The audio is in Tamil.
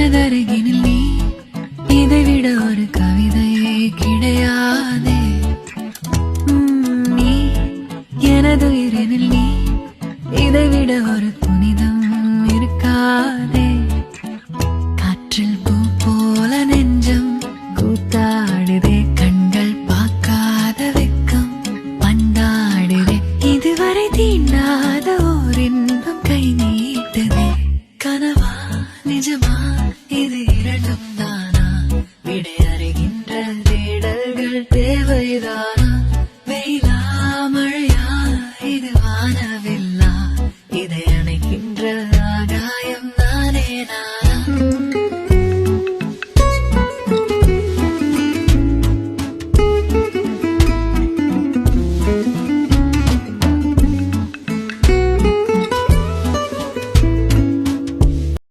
எனதருகினில் நீ, இதைவிட ஒரு கவிதையே கிடையாதே. நீ எனதுயிரினில் நீ, இதைவிட ஒரு புனிதம் இருக்காதே. காற்றில் பூ போல நெஞ்சம் கூத்தாடுதே, கண்கள் பார்க்காத வெக்கம் பந்தாடுதே. இதுவரை தீண்டாத ஓர் இன்பம் கை நீட்டுதே. கனவா நிஜமா இது இரண்டும்